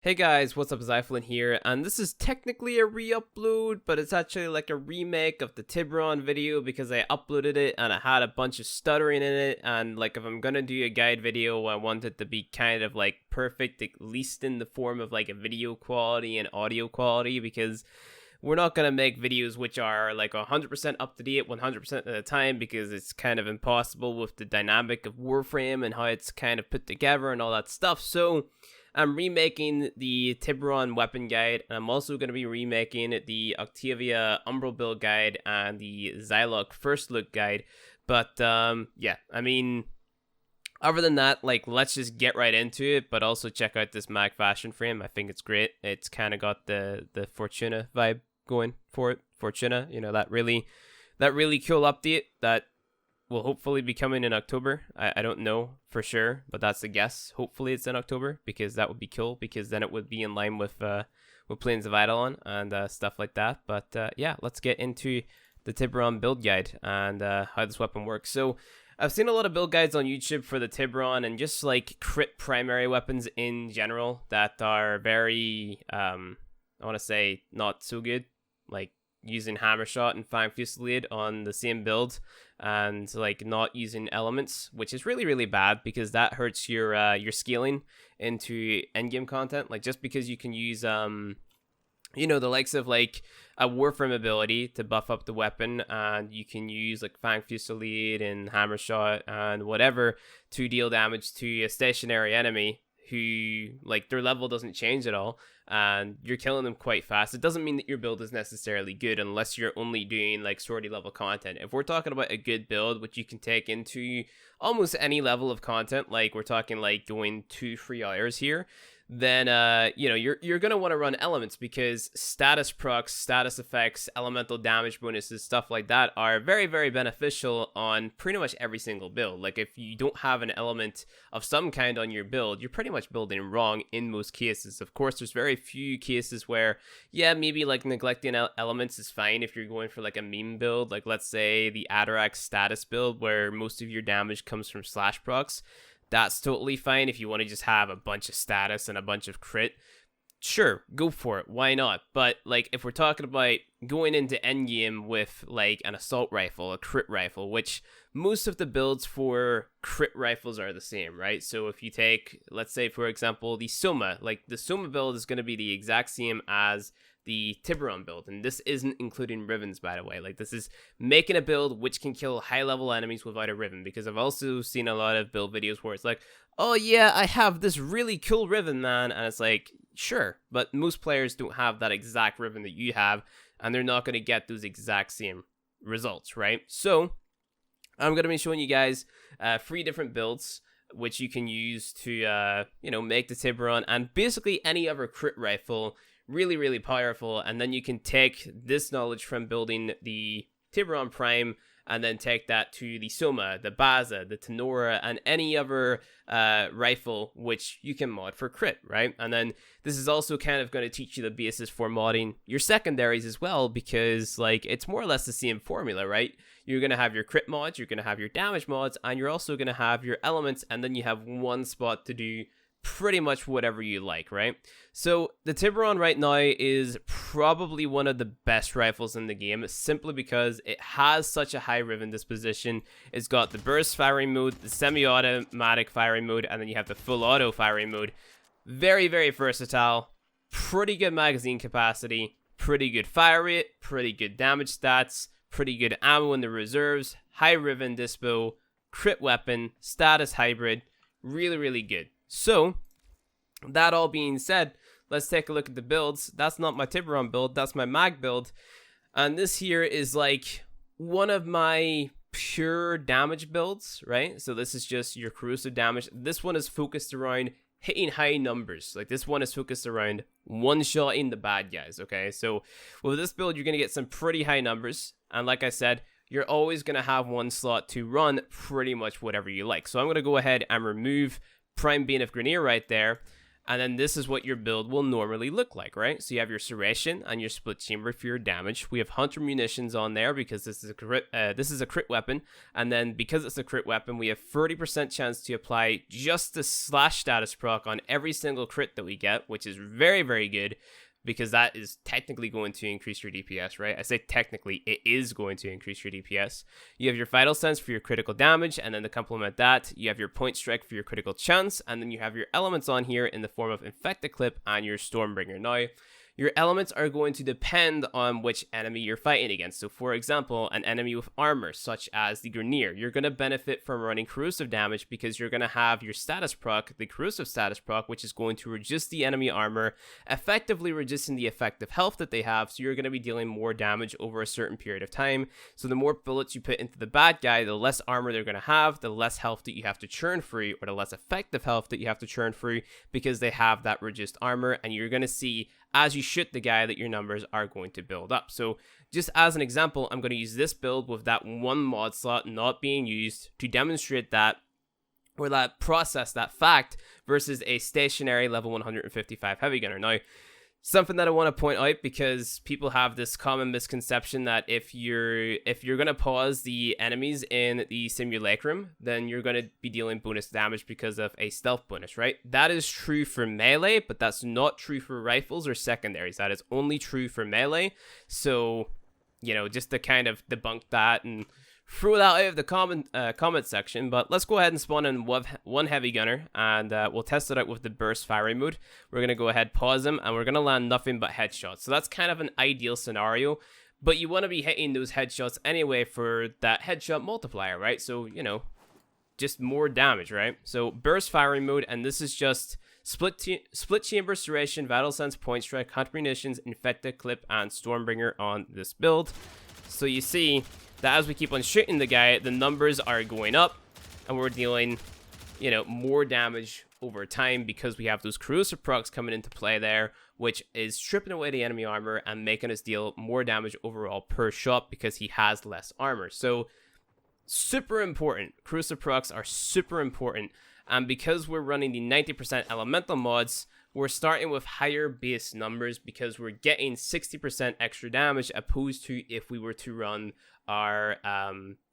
Hey guys, what's up? It's iFlynn here, and this is technically a re-upload, but it's actually like a remake of the Tiberon video because I uploaded it and it had a bunch of stuttering in it, and like if I'm gonna do a guide video, I want it to be kind of like perfect, at least in the form of like a video quality and audio quality, because we're not gonna make videos which are like 100% up to date 100% of the time, because it's kind of impossible with the dynamic of Warframe and how it's kind of put together and all that stuff. So I'm remaking the Tiberon weapon guide, and I'm also going to be remaking the Octavia Umbral build guide and the Zylok first look guide. But yeah, I mean, other than that, like, let's just get right into it. But also check out this mag fashion frame. I think it's great. It's kind of got the Fortuna vibe going for it. Fortuna, you know, that really cool update that will hopefully be coming in October. I don't know for sure, but that's a guess. Hopefully it's in October, because that would be cool, because then it would be in line with Plains of Eidolon and stuff like that. But yeah, let's get into the Tiberon build guide and how this weapon works. So I've seen a lot of build guides on YouTube for the Tiberon and just like crit primary weapons in general that are very, I want to say, not so good. Like using Hammer Shot and Fang Fusillade on the same build, and like not using elements, which is really bad, because that hurts your scaling into endgame content. Like, just because you can use you know, the likes of like a Warframe ability to buff up the weapon, and you can use like Fang Fusillade and Hammer Shot and whatever to deal damage to a stationary enemy who, like, their level doesn't change at all, and you're killing them quite fast. It doesn't mean that your build is necessarily good unless you're only doing like sortie level content. If we're talking about a good build which you can take into almost any level of content, like we're talking like going 2-3 hours here, then you know, you're gonna want to run elements, because status procs, status effects, elemental damage bonuses, stuff like that are very beneficial on pretty much every single build. Like, if you don't have an element of some kind on your build, you're pretty much building wrong in most cases. Of course, there's very few cases where, yeah, maybe like neglecting elements is fine if you're going for like a meme build, like let's say the Atarax status build where most of your damage comes from slash procs. That's totally fine if you want to just have a bunch of status and a bunch of crit. Sure, go for it. Why not? But like, if we're talking about going into endgame with like an assault rifle, a crit rifle, which most of the builds for crit rifles are the same, right? So if you take, let's say for example, the Soma, like the Soma build is going to be the exact same as the Tiberon build, and this isn't including Rivens, by the way. Like, this is making a build which can kill high level enemies without a Riven, because I've also seen a lot of build videos where it's like, oh yeah, I have this really cool Riven, man, and it's like, sure, but most players don't have that exact Riven that you have, and they're not going to get those exact same results, right? So I'm going to be showing you guys 3 different builds which you can use to you know, make the Tiberon and basically any other crit rifle really powerful. And then you can take this knowledge from building the Tiberon Prime and then take that to the Soma, the Baza, the Tenora, and any other rifle which you can mod for crit, right? And then this is also kind of going to teach you the basis for modding your secondaries as well, because like, it's more or less the same formula, right? You're going to have your crit mods, you're going to have your damage mods, and you're also going to have your elements, and then you have one spot to do pretty much whatever you like, right? So the Tiberon right now is probably one of the best rifles in the game, simply because it has such a high Riven disposition. It's got the burst firing mode, the semi-automatic firing mode, and then you have the full auto firing mode. Very versatile, pretty good magazine capacity, pretty good fire rate, pretty good damage stats, pretty good ammo in the reserves, high Riven dispo, crit weapon, status hybrid, really good. So, that all being said, let's take a look at the builds. That's not my Tiberon build, that's my mag build. And this here is like one of my pure damage builds, right? So this is just your corrosive damage. This one is focused around hitting high numbers. Like, this one is focused around one-shotting the bad guys, okay? So with this build, you're going to get some pretty high numbers. And like I said, you're always going to have one slot to run pretty much whatever you like. So I'm going to go ahead and remove Prime Bane of Grenier right there. And then this is what your build will normally look like, right? So you have your Serration and your Split Chamber for your damage. We have Hunter Munitions on there because this is a crit weapon. And then because it's a crit weapon, we have 30% chance to apply just the slash status proc on every single crit that we get, which is very, very good, because that is technically going to increase your DPS, right? I say technically, it is going to increase your DPS. You have your Vital Sense for your critical damage, and then to complement that, you have your Point Strike for your critical chance, and then you have your elements on here in the form of Infected Clip and your Stormbringer. Now, your elements are going to depend on which enemy you're fighting against. So for example, an enemy with armor, such as the Grineer, you're going to benefit from running corrosive damage because you're going to have your status proc, the corrosive status proc, which is going to reduce the enemy armor, effectively reducing the effective health that they have. So you're going to be dealing more damage over a certain period of time. So the more bullets you put into the bad guy, the less armor they're going to have, the less health that you have to churn free, or the less effective health that you have to churn free, because they have that reduced armor. And you're going to see, as you shoot the guy, that your numbers are going to build up. So just as an example, I'm going to use this build with that one mod slot not being used to demonstrate that, or that process, that fact, versus a stationary level 155 heavy gunner. Now, something that I want to point out, because people have this common misconception that if you're going to pause the enemies in the simulacrum, then you're going to be dealing bonus damage because of a stealth bonus, right? That is true for melee, but that's not true for rifles or secondaries. That is only true for melee. So, you know, just to kind of debunk that and throw that out of the comment section. But let's go ahead and spawn in one heavy gunner, and we'll test it out with the burst firing mode. We're going to go ahead, pause him, and we're going to land nothing but headshots. So that's kind of an ideal scenario, but you want to be hitting those headshots anyway for that headshot multiplier, right? So, you know, just more damage, right? So burst firing mode, and this is just split chamber, Serration, Vital Sense, Point Strike, Hunter Munitions, Infected Clip, and Stormbringer on this build. So you see that as we keep on shooting the guy, the numbers are going up, and we're dealing, you know, more damage over time because we have those corrosive procs coming into play there, which is stripping away the enemy armor and making us deal more damage overall per shot because he has less armor. So super important. Corrosive procs are super important, and because we're running the 90% elemental mods, we're starting with higher base numbers because we're getting 60% extra damage, opposed to if we were to run our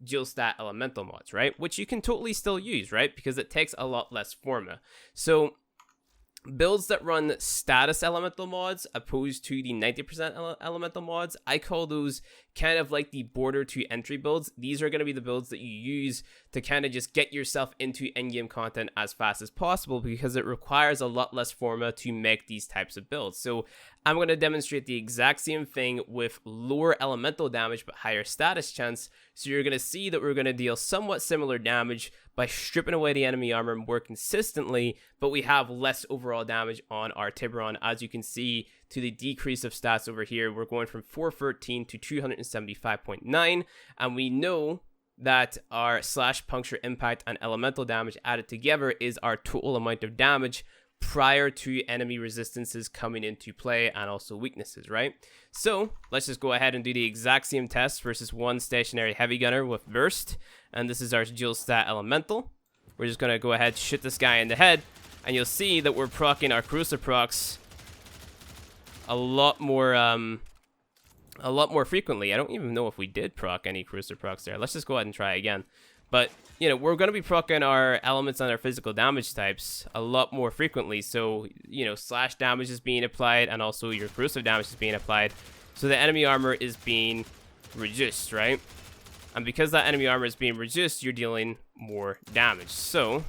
Geostat elemental mods, right? Which you can totally still use, right? Because it takes a lot less forma. So builds that run status elemental mods opposed to the 90% elemental mods, I call those kind of like the border to entry builds. These are going to be the builds that you use to kind of just get yourself into endgame content as fast as possible, because it requires a lot less forma to make these types of builds. So I'm going to demonstrate the exact same thing with lower elemental damage but higher status chance. So you're going to see that we're going to deal somewhat similar damage by stripping away the enemy armor more consistently, but we have less overall damage on our Tiberon. As you can see, to the decrease of stats over here, we're going from 413 to 275.9, and we know that our slash, puncture, impact, and elemental damage added together is our total amount of damage prior to enemy resistances coming into play, and also weaknesses, right? So let's just go ahead and do the exact same test versus one stationary heavy gunner with burst, and this is our Geostat elemental. We're just gonna go ahead, shoot this guy in the head, and you'll see that we're proccing our corrosive procs a lot more frequently. I don't even know if we did proc any corrosive procs there. Let's just go ahead and try again. But, you know, we're going to be proccing our elements and our physical damage types a lot more frequently. So, you know, slash damage is being applied, and also your corrosive damage is being applied. So the enemy armor is being reduced, right? And because that enemy armor is being reduced, you're dealing more damage. So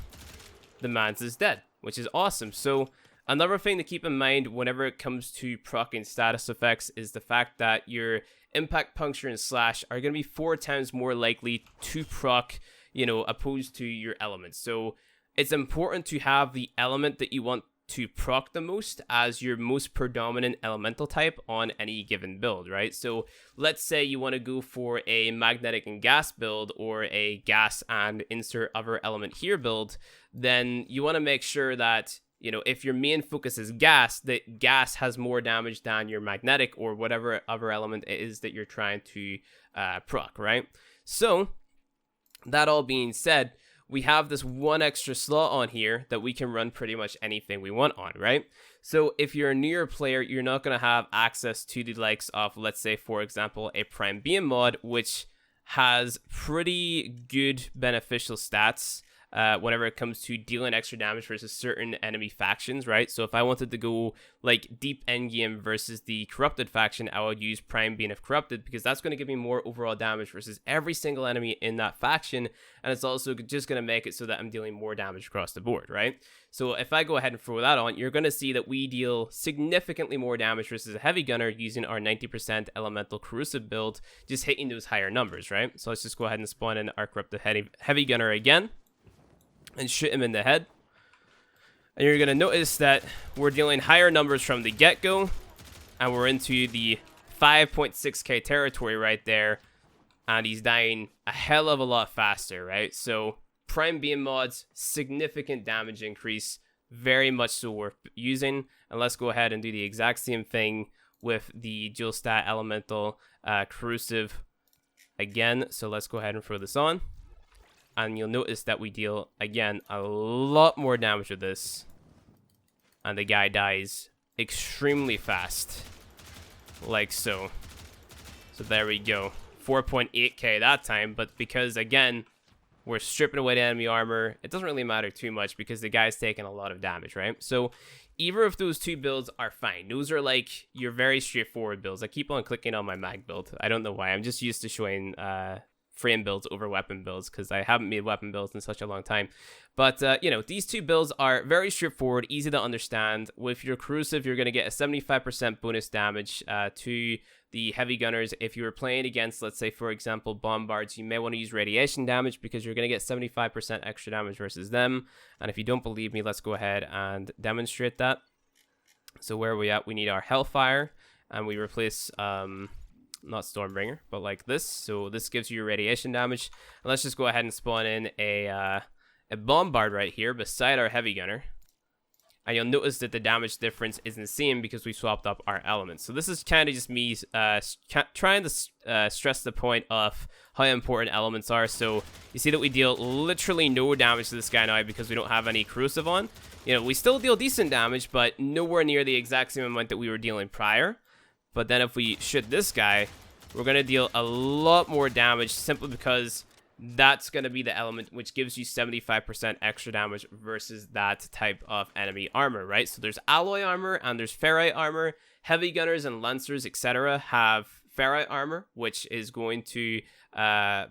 the man's is dead, which is awesome. So another thing to keep in mind whenever it comes to proccing status effects is the fact that your impact, puncture, and slash are going to be 4 times more likely to proc, you know, opposed to your elements. So it's important to have the element that you want to proc the most as your most predominant elemental type on any given build, right? So let's say you want to go for a magnetic and gas build, or a gas and insert other element here build, then you want to make sure that, you know, if your main focus is gas, that gas has more damage than your magnetic or whatever other element it is that you're trying to proc, right? So that all being said, we have this one extra slot on here that we can run pretty much anything we want on, right? So if you're a newer player, you're not going to have access to the likes of, let's say, for example, a Prime Beam mod, which has pretty good beneficial stats whenever it comes to dealing extra damage versus certain enemy factions, right? So if I wanted to go like deep endgame versus the corrupted faction, I would use Prime Beam of Corrupted, because that's going to give me more overall damage versus every single enemy in that faction, and it's also just going to make it so that I'm dealing more damage across the board, right? So if I go ahead and throw that on, you're going to see that we deal significantly more damage versus a heavy gunner using our 90% elemental corrosive build, just hitting those higher numbers, right? So let's just go ahead and spawn in our corrupted heavy gunner again and shoot him in the head. And you're going to notice that we're dealing higher numbers from the get-go, and we're into the 5.6k territory right there, and he's dying a hell of a lot faster, right? So Prime Beam mods, significant damage increase, very much so worth using. And let's go ahead and do the exact same thing with the dual stat elemental corrosive again. So let's go ahead and throw this on. And you'll notice that we deal, again, a lot more damage with this. And the guy dies extremely fast. Like so. So there we go. 4.8k that time. But because, again, we're stripping away the enemy armor, it doesn't really matter too much because the guy's taking a lot of damage, right? So either of those two builds are fine. Those are like your very straightforward builds. I keep on clicking on my mag build. I don't know why. I'm just used to showing frame builds over weapon builds because I haven't made weapon builds in such a long time. But, you know, these two builds are very straightforward, easy to understand. With your corrosive, you're going to get a 75% bonus damage to the heavy gunners. If you were playing against, let's say, for example, bombards, you may want to use radiation damage because you're going to get 75% extra damage versus them. And if you don't believe me, let's go ahead and demonstrate that. So where are we at? We need our Hellfire, and we replace... not Stormbringer, but like this. So this gives you your radiation damage. And let's just go ahead and spawn in a bombard right here beside our heavy gunner. And you'll notice that the damage difference is insane because we swapped up our elements. So this is kind of just me trying to stress the point of how important elements are. So you see that we deal literally no damage to this guy now because we don't have any corrosive on. You know, we still deal decent damage, but nowhere near the exact same amount that we were dealing prior. But then if we shoot this guy, we're going to deal a lot more damage simply because that's going to be the element which gives you 75% extra damage versus that type of enemy armor, right? So there's alloy armor and there's ferrite armor. Heavy gunners and lancers, etc. have ferrite armor, which is going to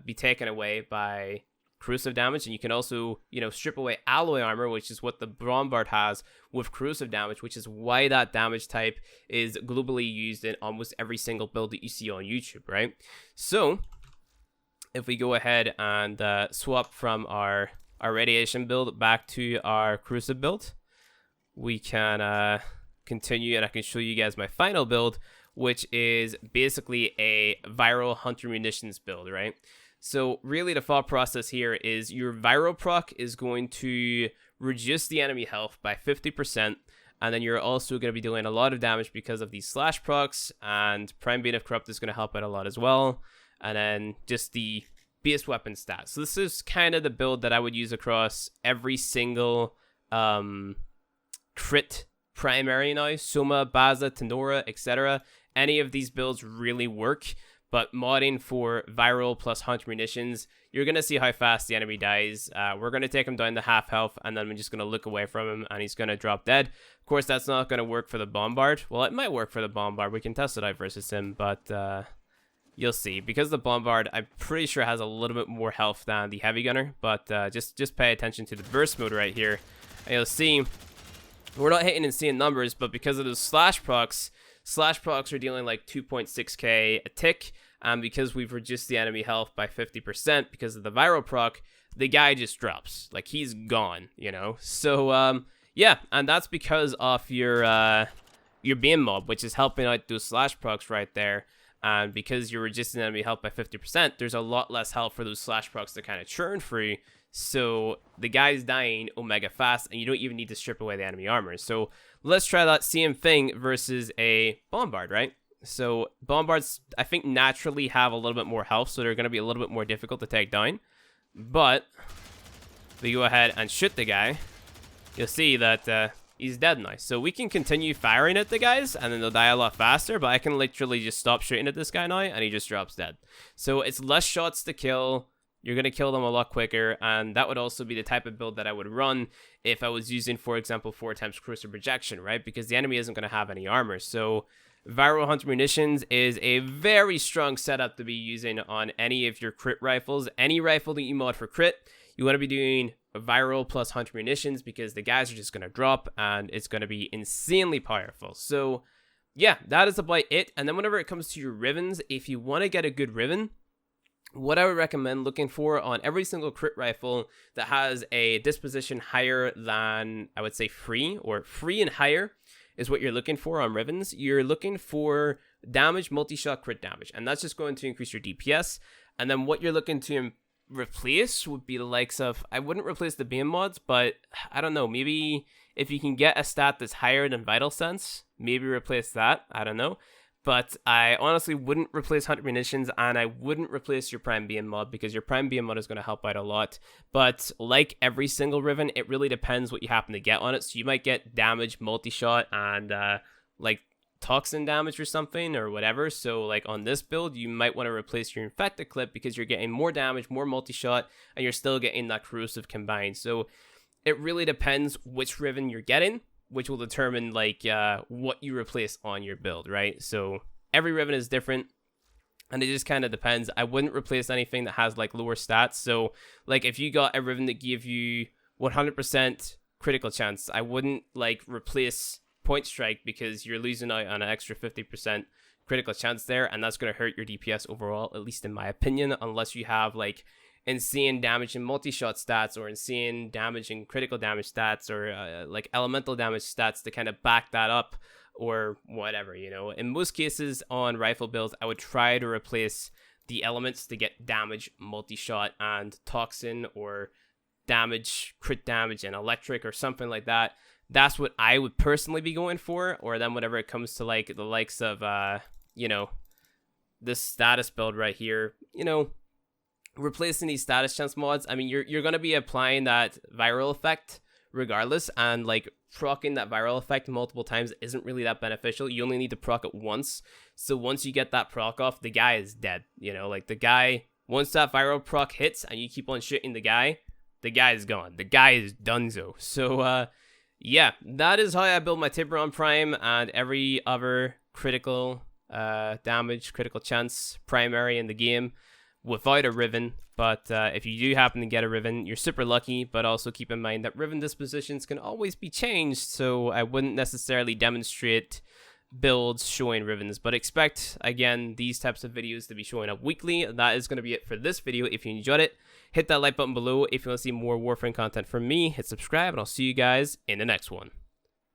be taken away by corrosive damage. And you can also, you know, strip away alloy armor, which is what the bombard has with corrosive damage, which is why that damage type is globally used in almost every single build that you see on YouTube, right? So if we go ahead and swap from our radiation build back to our corrosive build, we can continue, and I can show you guys my final build, which is basically a viral hunter munitions build, right? So really the thought process here is your viral proc is going to reduce the enemy health by 50%, and then you're also going to be doing a lot of damage because of these slash procs, and Prime Beam of Corrupt is going to help out a lot as well, and then just the base weapon stats. So this is kind of the build that I would use across every single crit primary now. Soma, Baza, Tenora, etc. Any of these builds really work. But modding for viral plus hunt munitions, you're going to see how fast the enemy dies. We're going to take him down to half health, and then we're just going to look away from him, and he's going to drop dead. Of course, that's not going to work for the bombard. Well, it might work for the bombard. We can test it out versus him, but you'll see. Because the bombard, I'm pretty sure, has a little bit more health than the heavy gunner, but just pay attention to the burst mode right here. And you'll see we're not hitting insane numbers, but because of those slash procs are dealing like 2.6k a tick, and because we've reduced the enemy health by 50% because of the viral proc, the guy just drops. Like, he's gone, you know? So, yeah, and that's because of your beam mob, which is helping out those slash procs right there. And because you're reducing enemy health by 50%, there's a lot less health for those slash procs to kind of churn through. So the guy's dying omega fast, and you don't even need to strip away the enemy armor. So let's try that same thing versus a bombard, right? So bombards, I think, naturally have a little bit more health, so they're going to be a little bit more difficult to take down. But we go ahead and shoot the guy, you'll see that he's dead now. So we can continue firing at the guys, and then they'll die a lot faster, but I can literally just stop shooting at this guy now, and he just drops dead. So it's less shots to kill. You're going to kill them a lot quicker, and that would also be the type of build that I would run if I was using, for example, 4 times corrosive projection, right? Because the enemy isn't going to have any armor. So viral hunter munitions is a very strong setup to be using on any of your crit rifles. Any rifle that you mod for crit, you want to be doing viral plus hunter munitions, because the guys are just going to drop, and it's going to be insanely powerful. So yeah, that is about it. And then whenever it comes to your rivens, if you want to get a good riven, what I would recommend looking for on every single crit rifle that has a disposition higher than, I would say, 3, or 3 and higher is what you're looking for on rivens. You're looking for damage, multi-shot, crit damage, and that's just going to increase your DPS. And then what you're looking to replace would be the likes of, I wouldn't replace the beam mods, but I don't know, maybe if you can get a stat that's higher than Vital Sense, maybe replace that. I don't know. But I honestly wouldn't replace Hunter Munitions, and I wouldn't replace your Prime BM mod, because your Prime BM mod is going to help out a lot. But like every single Riven, it really depends what you happen to get on it. So you might get damage, multi-shot, and like toxin damage or something or whatever. So like on this build, you might want to replace your Infected Clip, because you're getting more damage, more multi-shot, and you're still getting that corrosive combined. So it really depends which Riven you're getting, which will determine like what you replace on your build, right? So every Riven is different, and it just kind of depends. I wouldn't replace anything that has like lower stats. So like if you got a Riven that give you 100% critical chance, I wouldn't like replace Point Strike, because you're losing out on an extra 50% critical chance there, and that's going to hurt your DPS overall, at least in my opinion, unless you have like insane damage and multi-shot stats, or insane damage and critical damage stats, or like elemental damage stats to kind of back that up, or whatever, you know. In most cases on rifle builds, I would try to replace the elements to get damage, multi-shot, and toxin, or damage, crit damage, and electric, or something like that. That's what I would personally be going for. Or then whenever it comes to like the likes of you know, this status build right here, you know, replacing these status chance mods, I mean, you're going to be applying that viral effect regardless, and like proccing that viral effect multiple times isn't really that beneficial. You only need to proc it once. So once you get that proc off, the guy is dead, you know. Like the guy, once that viral proc hits and you keep on shooting the guy is gone. The guy is donezo. So yeah, that is how I build my Tiberon Prime and every other critical damage, critical chance primary in the game without a Riven. But if you do happen to get a Riven, you're super lucky, but also keep in mind that Riven dispositions can always be changed, so I wouldn't necessarily demonstrate builds showing Rivens, but expect, again, these types of videos to be showing up weekly. That is going to be it for this video. If you enjoyed it, hit that like button below. If you want to see more Warframe content from me, hit subscribe, and I'll see you guys in the next one.